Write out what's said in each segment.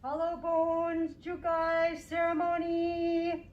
Hollow Bones Jukai Ceremony.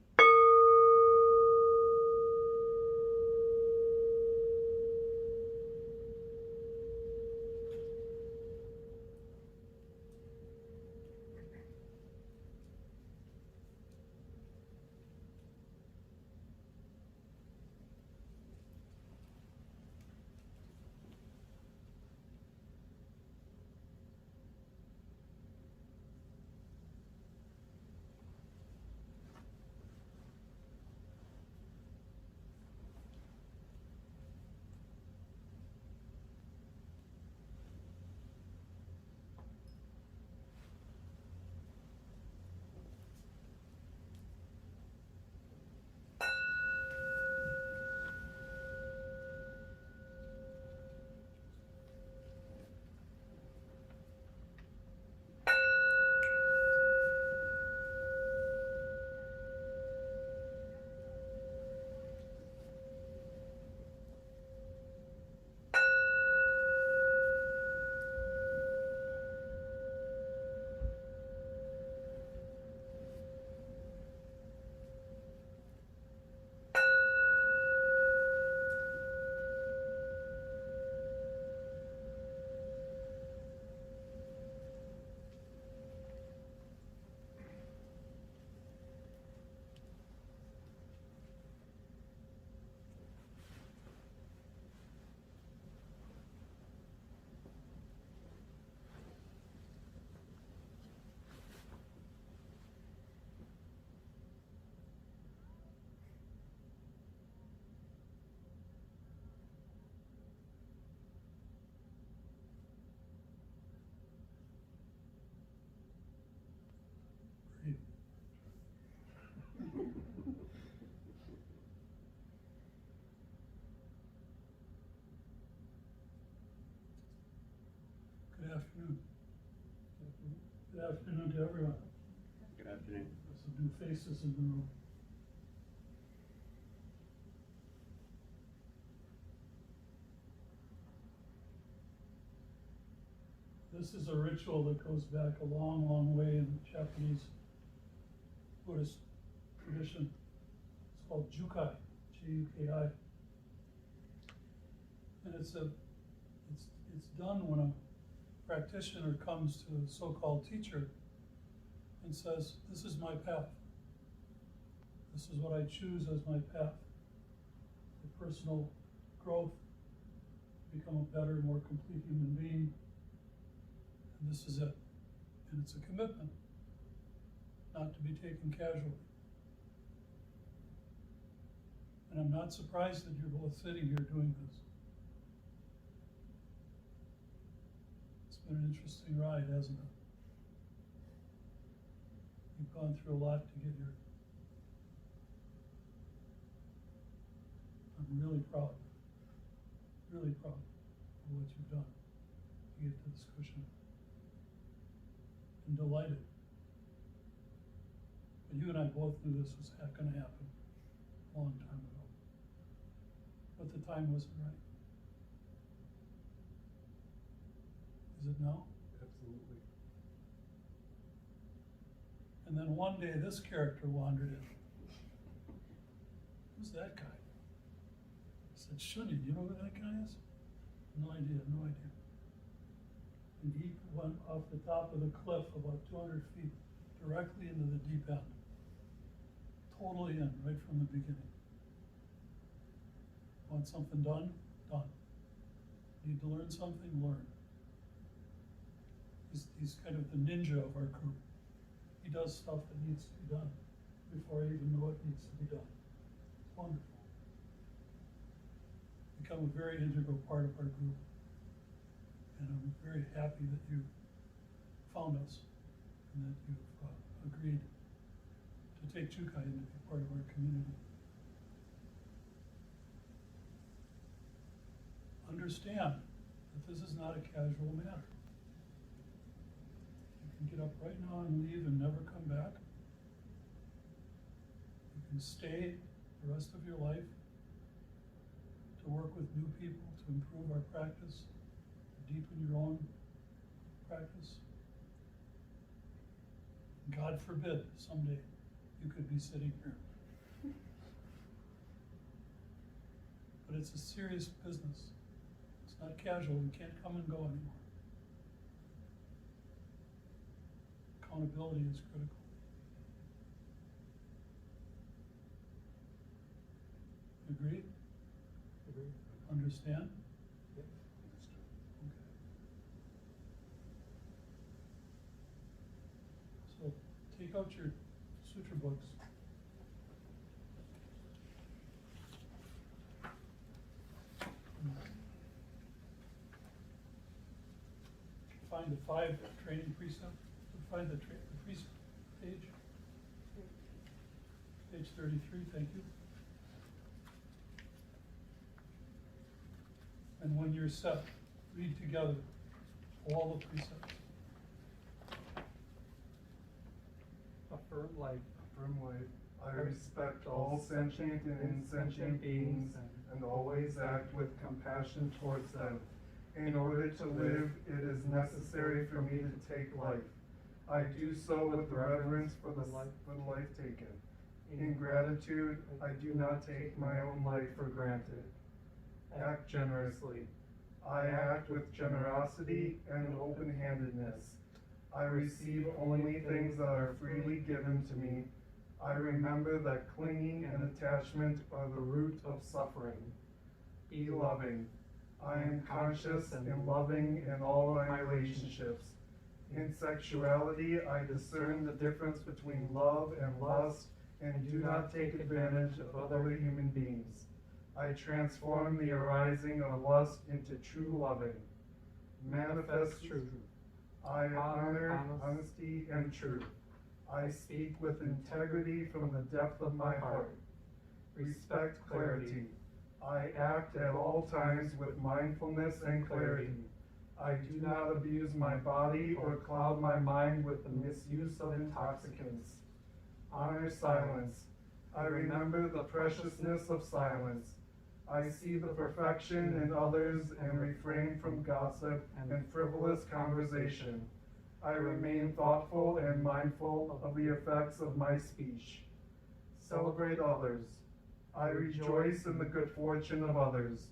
Good afternoon. Good afternoon to everyone. Good afternoon. There's some new faces in the room. This is a ritual that goes back a long, long way in the Japanese Buddhist tradition. It's called Jukai, Jukai. And it's done when a practitioner comes to a so-called teacher and says, "This is my path. This is what I choose as my path for personal growth, to become a better, more complete human being. And this is it." And it's a commitment not to be taken casually. And I'm not surprised that you're both sitting here doing this. It's been an interesting ride, hasn't it? You've gone through a lot to get here. I'm really proud of what you've done to get to this cushion. And delighted. But you and I both knew this was going to happen a long time ago. But the time wasn't right. Is it now? Absolutely. And then one day this character wandered in. Who's that guy? I said, "Shuni, you know who that guy is?" No idea. And he went off the top of the cliff about 200 feet directly into the deep end. Totally in, right from the beginning. Want something done? Done. Need to learn something? Learn. He's kind of the ninja of our group. He does stuff that needs to be done before I even know it needs to be done. It's wonderful. Become a very integral part of our group. And I'm very happy that you found us and that you've agreed to take Jukai and to be part of our community. Understand that this is not a casual matter. You can get up right now and leave and never come back. You can stay the rest of your life to work with new people, to improve our practice, to deepen your own practice. God forbid, someday you could be sitting here. But it's a serious business. It's not casual. We can't come and go anymore. Accountability is critical. Agreed? Agreed. Understand? Yep. Okay. So take out your sutra books. Find the 5 training precept. Find the precept page. Page 33, thank you. And when you're set, read together all the precepts. Affirm life. Affirm life. I respect all sentient and insentient beings and always act with compassion towards them. In order to live, it is necessary for me to take life. I do so with reverence for the life taken. In gratitude, I do not take my own life for granted. Act generously. I act with generosity and open-handedness. I receive only things that are freely given to me. I remember that clinging and attachment are the root of suffering. Be loving. I am conscious and loving in all my relationships. In sexuality, I discern the difference between love and lust and do not take advantage of other human beings. I transform the arising of lust into true loving. Manifest truth. I honor honesty and truth. I speak with integrity from the depth of my heart. Respect clarity. I act at all times with mindfulness and clarity. I do not abuse my body or cloud my mind with the misuse of intoxicants. Honor silence. I remember the preciousness of silence. I see the perfection in others and refrain from gossip and frivolous conversation. I remain thoughtful and mindful of the effects of my speech. Celebrate others. I rejoice in the good fortune of others.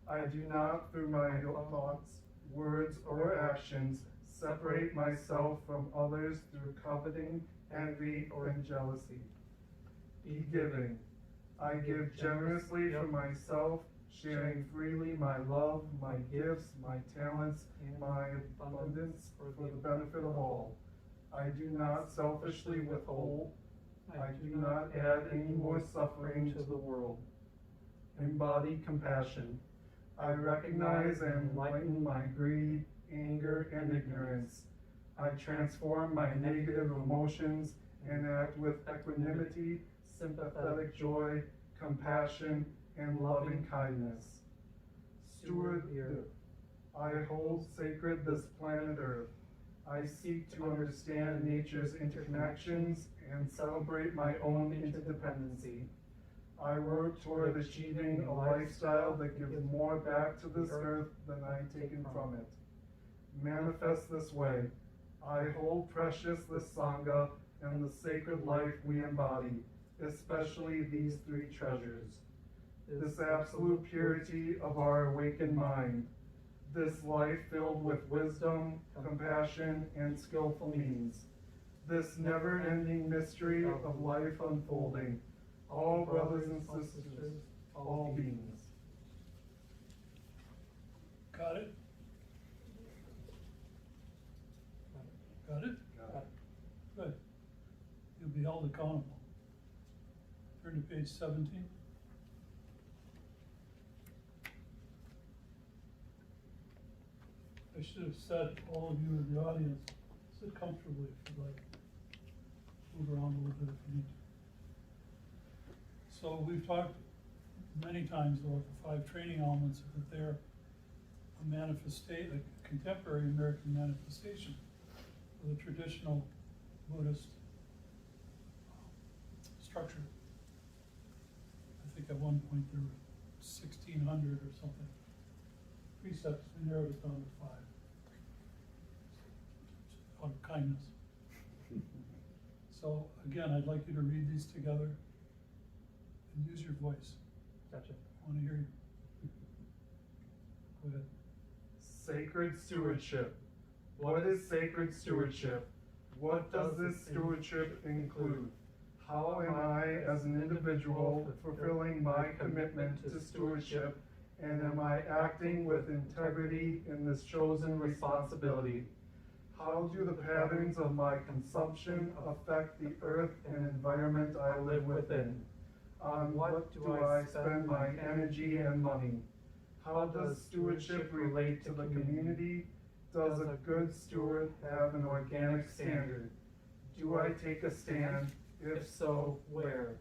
I do not, through my thoughts, words, or actions, separate myself from others through coveting, envy, or jealousy. Be giving. I give generously for myself, sharing freely my love, my gifts, my talents, and my abundance for the benefit of all. I do not selfishly withhold. I do not add any more suffering to the world. Embody compassion. I recognize and enlighten my greed, anger, and ignorance. I transform my negative emotions and act with equanimity, sympathetic joy, compassion, and loving kindness. Steward the earth. I hold sacred this planet Earth. I seek to understand nature's interconnections and celebrate my own interdependency. I work toward achieving a lifestyle that gives more back to this earth than I've taken from it. Manifest this way. I hold precious this Sangha and the sacred life we embody, especially these 3 treasures. This absolute purity of our awakened mind, this life filled with wisdom, compassion, and skillful means, this never-ending mystery of life unfolding, all brothers and sisters, all beings. Got it? Got it? Got it. Good. You'll be held accountable. Turn to page 17. I should have said, all of you in the audience, sit comfortably if you like. Move around a little bit if you need to. So we've talked many times about the 5 training elements, that they're a manifestation, a contemporary American manifestation of the traditional Buddhist structure. I think at one point there were 1,600 or something precepts. We narrowed it down to 5 out of kindness. So again, I'd like you to read these together and use your voice. Gotcha. I want to hear you. Go ahead. Sacred stewardship. What is sacred stewardship? What does this stewardship include? How am I, as an individual, fulfilling my commitment to stewardship, and am I acting with integrity in this chosen responsibility? How do the patterns of my consumption affect the earth and environment I live within? On what do I spend my energy and money? How does stewardship relate to the community? Does a good steward have an organic standard? Do I take a stand? If so, where?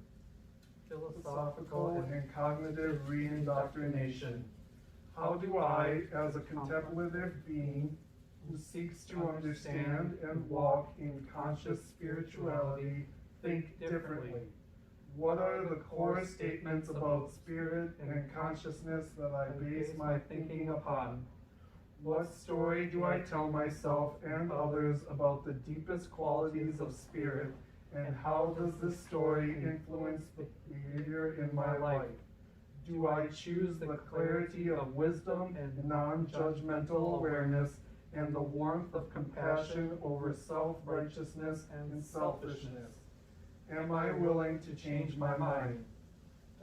Philosophical and cognitive reindoctrination. How do I, as a contemplative being who seeks to understand and walk in conscious spirituality, think differently? What are the core statements about spirit and consciousness that I base my thinking upon? What story do I tell myself and others about the deepest qualities of spirit, and how does this story influence the behavior in my life? Do I choose the clarity of wisdom and non-judgmental awareness and the warmth of compassion over self-righteousness and selfishness? Am I willing to change my mind?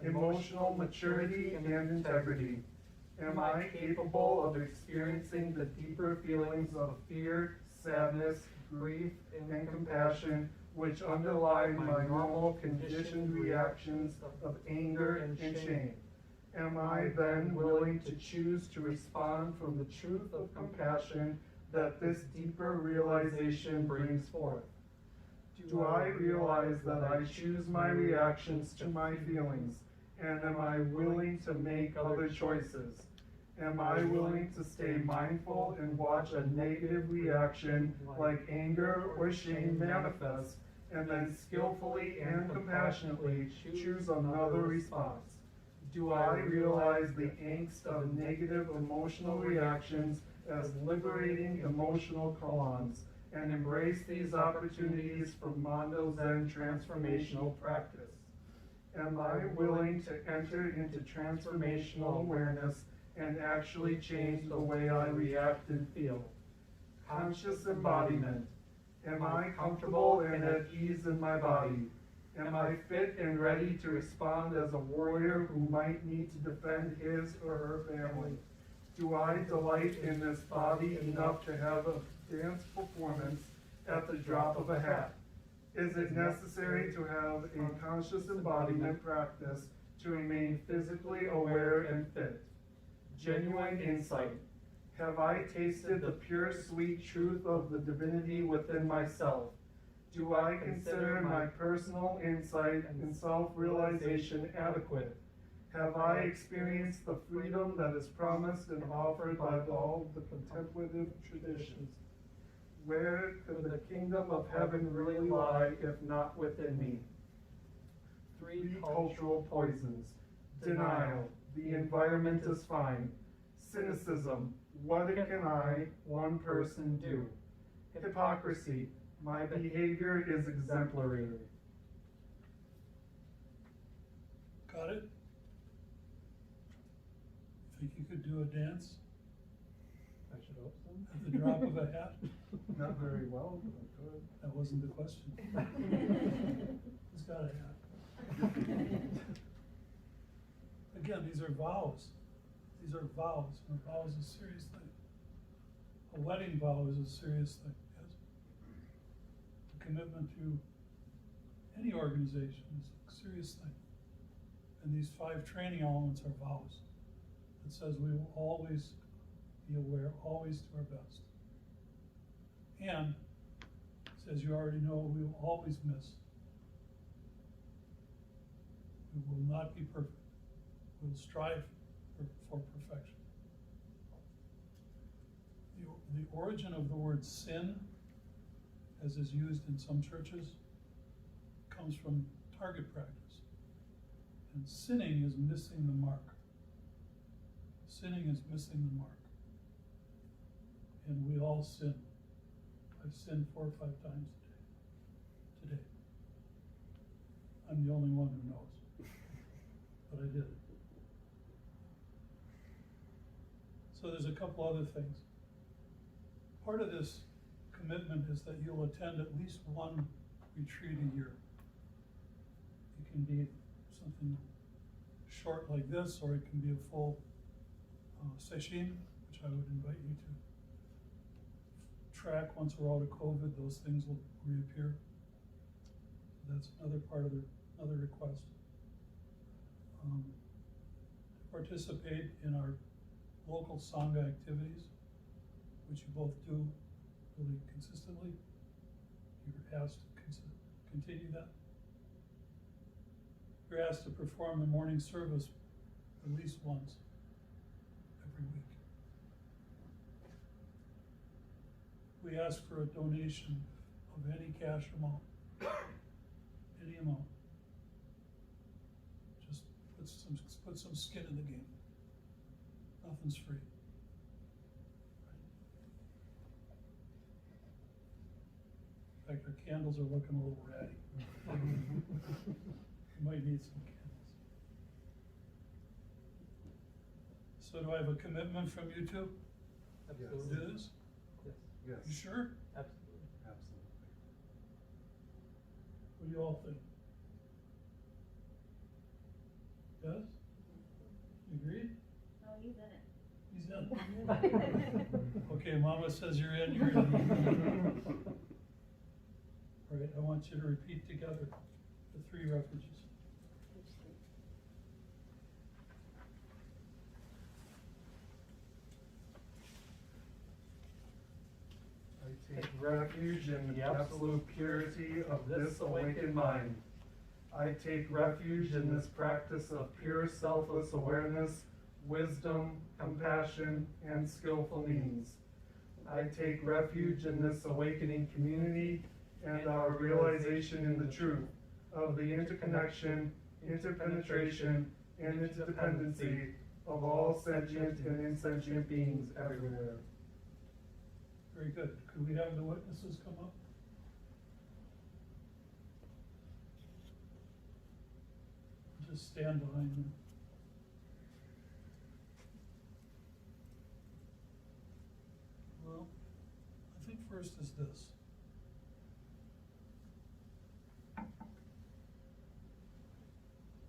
Emotional maturity and integrity. Am I capable of experiencing the deeper feelings of fear, sadness, grief, and compassion which underlie my normal conditioned reactions of anger and shame? Am I then willing to choose to respond from the truth of compassion that this deeper realization brings forth? Do I realize that I choose my reactions to my feelings, and am I willing to make other choices? Am I willing to stay mindful and watch a negative reaction like anger or shame manifest, and then skillfully and compassionately choose another response? Do I realize the angst of negative emotional reactions as liberating emotional koans, and embrace these opportunities from Mondo Zen transformational practice? Am I willing to enter into transformational awareness and actually change the way I react and feel? Conscious embodiment. Am I comfortable and at ease in my body? Am I fit and ready to respond as a warrior who might need to defend his or her family? Do I delight in this body enough to have a dance performance at the drop of a hat? Is it necessary to have a conscious embodiment practice to remain physically aware and fit? Genuine insight. Have I tasted the pure, sweet truth of the divinity within myself? Do I consider my personal insight and self-realization adequate? Have I experienced the freedom that is promised and offered by all the contemplative traditions? Where could the kingdom of heaven really lie if not within me? 3 cultural poisons. Denial. The environment is fine. Cynicism. What can I, one person, do? Hypocrisy. My behavior is exemplary. Got it? Think you could do a dance I should hope so. at the drop of a hat? Not very well, but I could. That wasn't the question. Who's got a hat? Again, these are vows. These are vows, and a vow is a serious thing. A wedding vow is a serious thing, yes? A commitment to any organization is a serious thing. And these 5 training elements are vows. It says we will always be aware, always do our best. And it says you already know we will always miss. We will not be perfect. We will strive for perfection. The origin of the word sin, as is used in some churches, comes from target practice. And sinning is missing the mark. Sinning is missing the mark. And we all sin. I've sinned 4 or 5 times today. I'm the only one who knows, but I did it. So there's a couple other things. Part of this commitment is that you'll attend at least one retreat a year. It can be something short like this, or it can be a full session, which I would invite you to track. Once we're out of COVID, those things will reappear. So that's another part of another request. Participate in our local Sangha activities, which you both do really consistently. You're asked to continue that. You're asked to perform the morning service at least once every week. We ask for a donation of any cash amount, any amount. Just put some skin in the game. Nothing's free. In fact, our candles are looking a little ratty. You might need some candles. So do I have a commitment from you two? Absolutely. To do this? Yes. Yes. You sure? Absolutely. Absolutely. What do you all think? Yes? You agreed? No, he's in it. He's in. Okay, Mama says you're in, you're in. All right, I want you to repeat together the three refuges. I take refuge in the absolute purity of this awakened mind. I take refuge in this practice of pure selfless awareness, wisdom, compassion, and skillful means. I take refuge in this awakening community and our realization in the truth of the interconnection, interpenetration, and interdependency of all sentient and insentient beings everywhere. Very good. Could we have the witnesses come up? Just stand behind them. Well, I think first is this.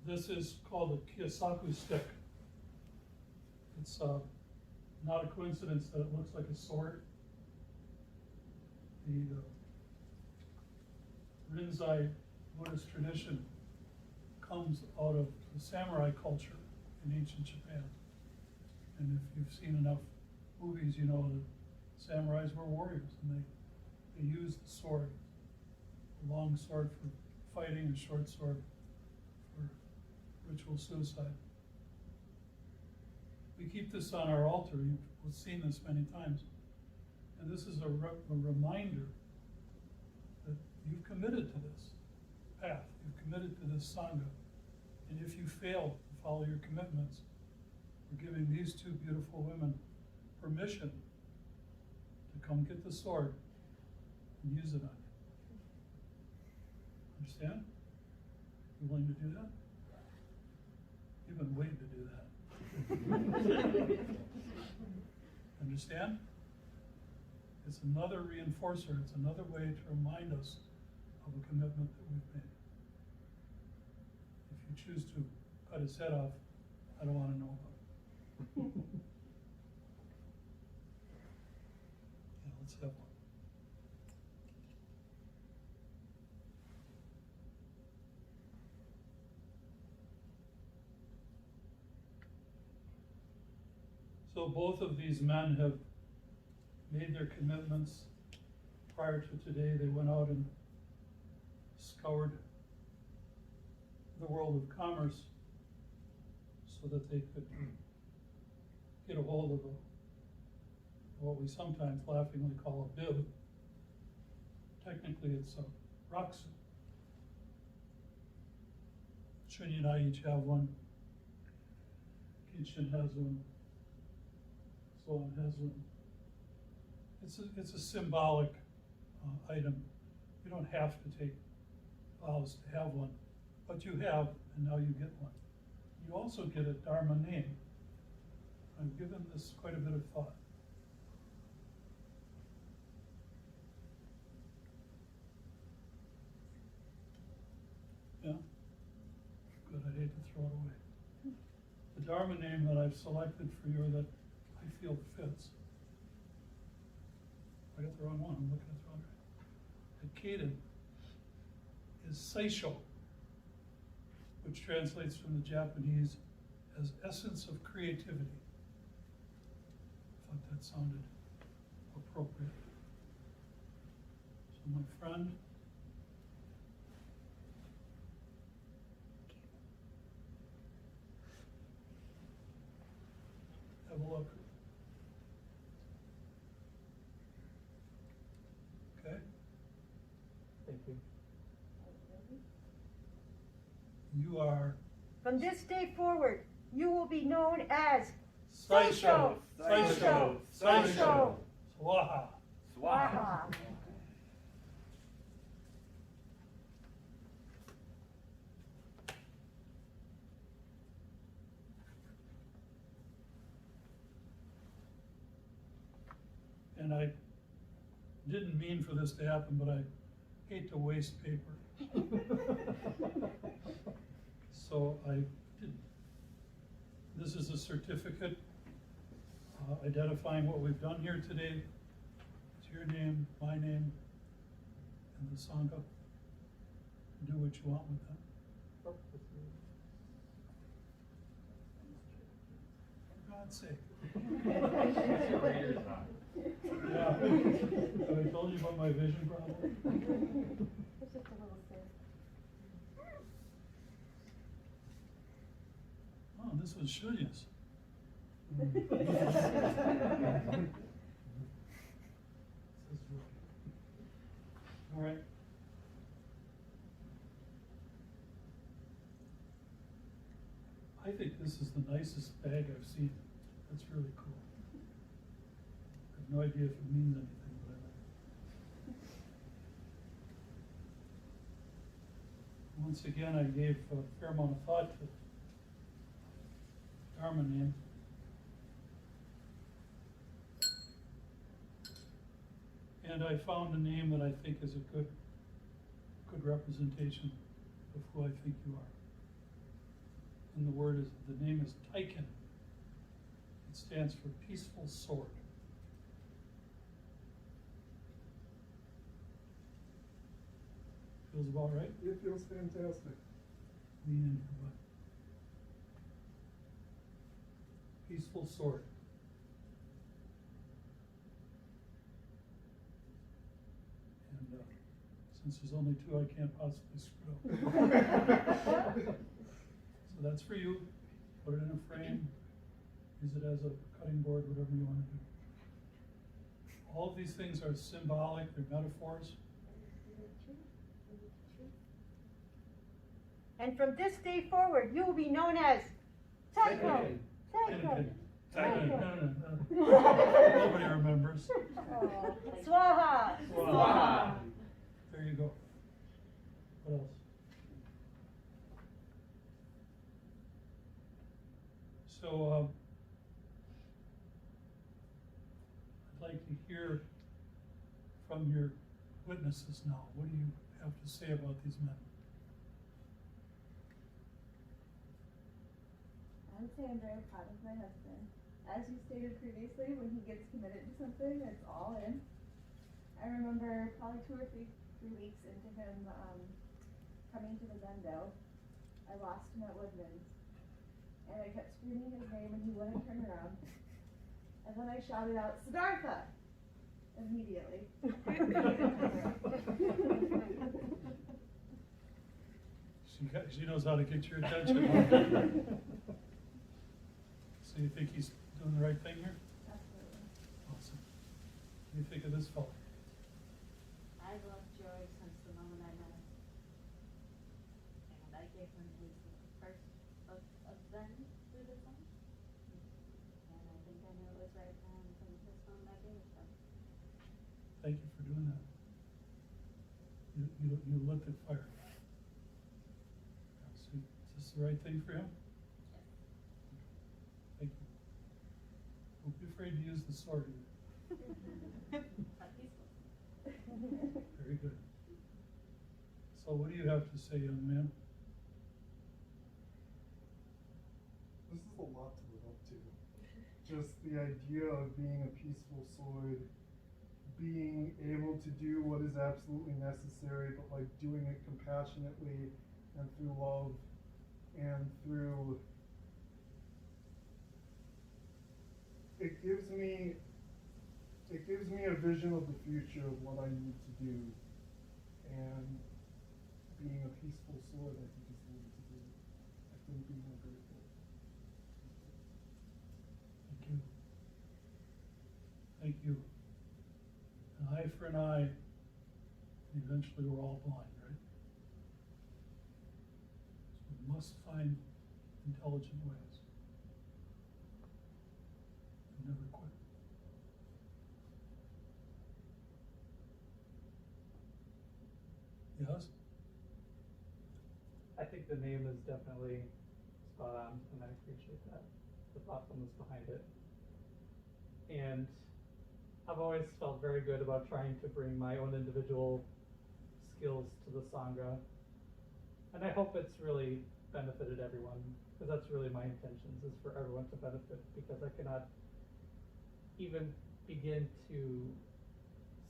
This is called a Kiyosaku stick. It's not a coincidence that it looks like a sword. The Rinzai Buddhist tradition comes out of the samurai culture in ancient Japan. And if you've seen enough movies, you know that samurais were warriors, and they used the sword, a long sword for fighting, a short sword for ritual suicide. We keep this on our altar. You've seen this many times. And this is a reminder that you've committed to this path. You've committed to this Sangha. And if you fail to follow your commitments, we're giving these two beautiful women permission to come get the sword and use it on you. Understand? You willing to do that? You've been waiting to do that. Understand? It's another reinforcer. It's another way to remind us of a commitment that we've made. If you choose to cut his head off, I don't want to know about it. Yeah, let's have one. So both of these men have made their commitments. Prior to today, they went out and scoured the world of commerce so that they could get a hold of what we sometimes laughingly call a bib. Technically, it's a raksu. Shunya and I each have one. Kenshin has one. Soan has one. It's a symbolic item. You don't have to take vows to have one, but you have, and now you get one. You also get a Dharma name. I've given this quite a bit of thought. Yeah? Good, I'd hate to throw it away. The Dharma name that I've selected for you or that I feel fits. I got the wrong one, I'm looking at the wrong one. The Kaden is Seisho, which translates from the Japanese as essence of creativity. I thought that sounded appropriate. So my friend, have a look. Okay? Thank you. You are From this day forward, you will be known as Seisho, Seisho, Seisho. Swaha. Swaha. And I didn't mean for this to happen, but I hate to waste paper. So I did. This is a certificate identifying what we've done here today. It's your name, my name, and the Sangha. Do what you want with them. Oh, that's me. For God's sake. What's your reader's eye? Yeah. Have I told you about my vision problem? It's just a little thing. Oh, this was Shulya's. All right. I think this is the nicest bag I've seen. That's really cool. I have no idea if it means anything, but I like it. Once again, I gave a fair amount of thought to Dharma name. And I found a name that I think is a good representation of who I think you are. And the name is Taiken. It stands for Peaceful Sword. Feels about right? It feels fantastic. Lean in here, bud. Peaceful Sword. And since there's only two, I can't possibly screw it up. So that's for you. Put it in a frame. Use it as a cutting board, whatever you want to do. All of these things are symbolic, they're metaphors. And from this day forward, you will be known as Taiko. Taiko. Nobody remembers. Oh. Swaha. Swaha. There you go. What else? So, I'd like to hear from your witnesses now. What do you have to say about these men? I would say I'm very proud of my husband. As you stated previously, when he gets committed to something, it's all in. I remember probably 2 or 3 weeks into him coming to the Zendo, I lost him at Woodman's. And I kept screaming his name and he wouldn't turn around. And then I shouted out, Siddhartha! Immediately. She knows how to get your attention. So you think he's doing the right thing here? Absolutely. Awesome. What do you think of this fellow? I've loved Joey since the moment I met him. And I gave him his first of Zen Buddhism. And I think I knew it was right from this moment I gave it to him. Thank you for doing that. You lit the fire. Yeah. the right thing for him? Yes. Thank you. Don't be afraid to use the sword either. But peaceful. Very good. So what do you have to say, young man? This is a lot to live up to. Just the idea of being a peaceful sword, being able to do what is absolutely necessary, but like doing it compassionately and through love and through. It gives me a vision of the future of what I need to do, and being a peaceful sword, I think, is the way to do it. I couldn't be more grateful. Thank you. Thank you. An eye for an eye, and eventually we're all blind, right? So we must find intelligent ways. And never quit. Yes? I think the name is definitely spot on, and I appreciate that, the thoughtfulness behind it. And I've always felt very good about trying to bring my own individual skills to the Sangha. And I hope it's really benefited everyone, because that's really my intentions, is for everyone to benefit, because I cannot even begin to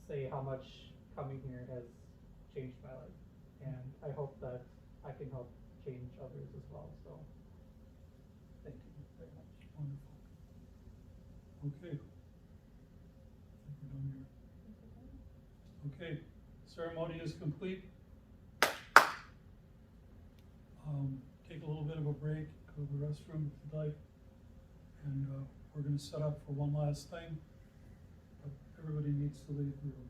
say how much coming here has changed my life. And I hope that I can help change others as well, so thank you very much. Wonderful. Okay. I think we're done here. Okay, ceremony is complete. Take a little bit of a break, go to the restroom if you'd like. And we're gonna set up for one last thing. But everybody needs to leave the room.